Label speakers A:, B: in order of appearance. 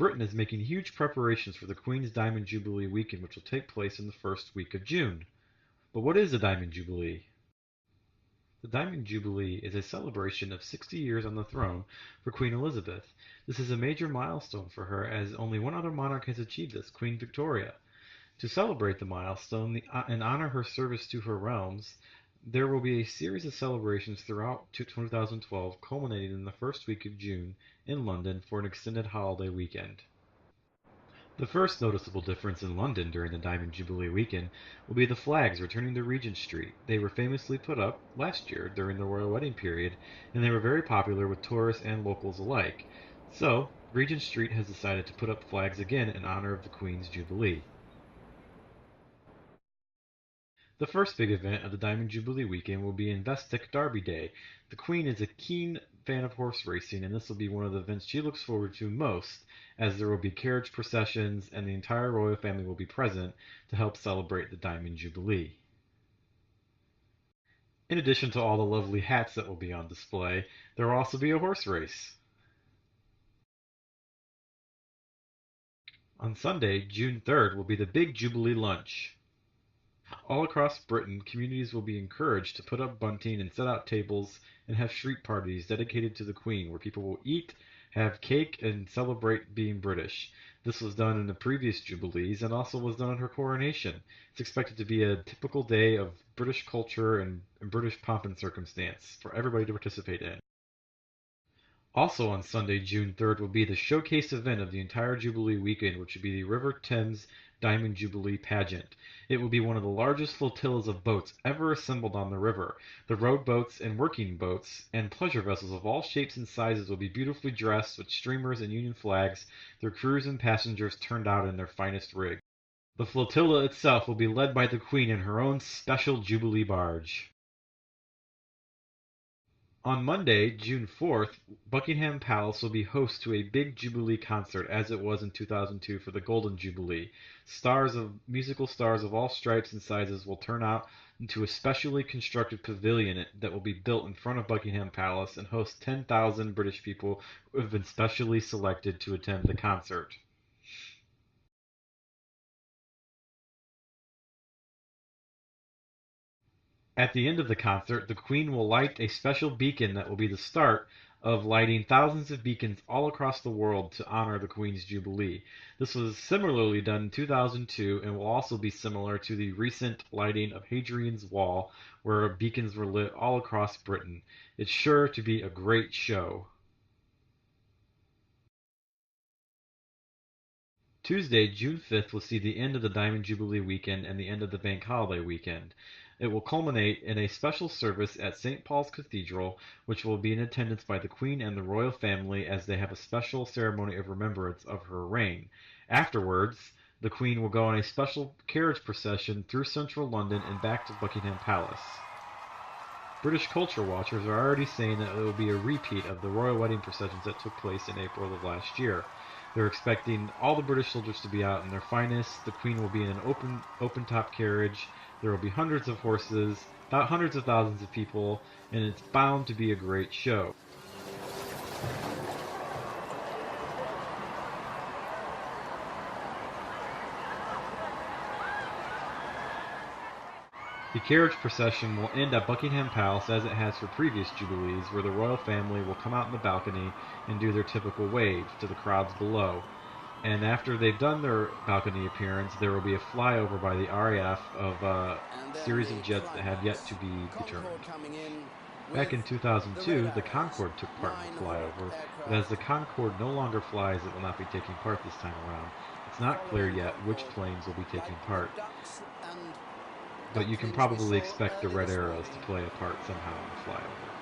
A: Britain is making huge preparations for the Queen's Diamond Jubilee weekend, which will take place in the first week of June. But what is a Diamond Jubilee? The Diamond Jubilee is a celebration of 60 years on the throne for Queen Elizabeth. This is a major milestone for her, as only one other monarch has achieved this, Queen Victoria. To celebrate the milestone and honor her service to her realms, there will be a series of celebrations throughout 2012, culminating in the first week of June in London for an extended holiday weekend. The first noticeable difference in London during the Diamond Jubilee weekend will be the flags returning to Regent Street. They were famously put up last year during the royal wedding period, and they were very popular with tourists and locals alike. So, Regent Street has decided to put up flags again in honor of the Queen's Jubilee. The first big event of the Diamond Jubilee weekend will be Investec Derby Day. The Queen is a keen fan of horse racing, and this will be one of the events she looks forward to most, as there will be carriage processions and the entire royal family will be present to help celebrate the Diamond Jubilee. In addition to all the lovely hats that will be on display, there will also be a horse race. On Sunday, June 3rd, will be the big Jubilee Lunch. All across Britain, communities will be encouraged to put up bunting and set out tables and have street parties dedicated to the Queen, where people will eat, have cake, and celebrate being British. This was done in the previous Jubilees and also was done at her coronation. It's expected to be a typical day of British culture and British pomp and circumstance for everybody to participate in. Also on Sunday, June 3rd, will be the showcase event of the entire Jubilee weekend, which will be the River Thames Diamond Jubilee Pageant. It will be one of the largest flotillas of boats ever assembled on the river. The rowboats and working boats and pleasure vessels of all shapes and sizes will be beautifully dressed with streamers and Union flags, their crews and passengers turned out in their finest rig. The flotilla itself will be led by the Queen in her own special Jubilee barge. On Monday, June 4th, Buckingham Palace will be host to a big Jubilee concert as it was in 2002 for the Golden Jubilee. Musical stars of all stripes and sizes will turn out into a specially constructed pavilion that will be built in front of Buckingham Palace and host 10,000 British people who have been specially selected to attend the concert. At the end of the concert, the Queen will light a special beacon that will be the start of lighting thousands of beacons all across the world to honor the Queen's Jubilee. This was similarly done in 2002 and will also be similar to the recent lighting of Hadrian's Wall, where beacons were lit all across Britain. It's sure to be a great show. Tuesday, June 5th will see the end of the Diamond Jubilee weekend and the end of the bank holiday weekend. It will culminate in a special service at St. Paul's Cathedral, which will be in attendance by the Queen and the royal family as they have a special ceremony of remembrance of her reign. Afterwards, the Queen will go on a special carriage procession through central London and back to Buckingham Palace. British culture watchers are already saying that it will be a repeat of the royal wedding processions that took place in April of last year. They're expecting all the British soldiers to be out in their finest. The Queen will be in an open-top carriage. There will be hundreds of horses, hundreds of thousands of people, and it's bound to be a great show. The carriage procession will end at Buckingham Palace as it has for previous Jubilees, where the royal family will come out in the balcony and do their typical wave to the crowds below. And after they've done their balcony appearance, there will be a flyover by the RAF of a series of jets that have yet to be determined. Back in 2002, the Concorde took part in the flyover, but as the Concorde no longer flies, it will not be taking part this time around. It's not clear yet which planes will be taking part, but you can probably expect the Red Arrows to play a part somehow in the flyover.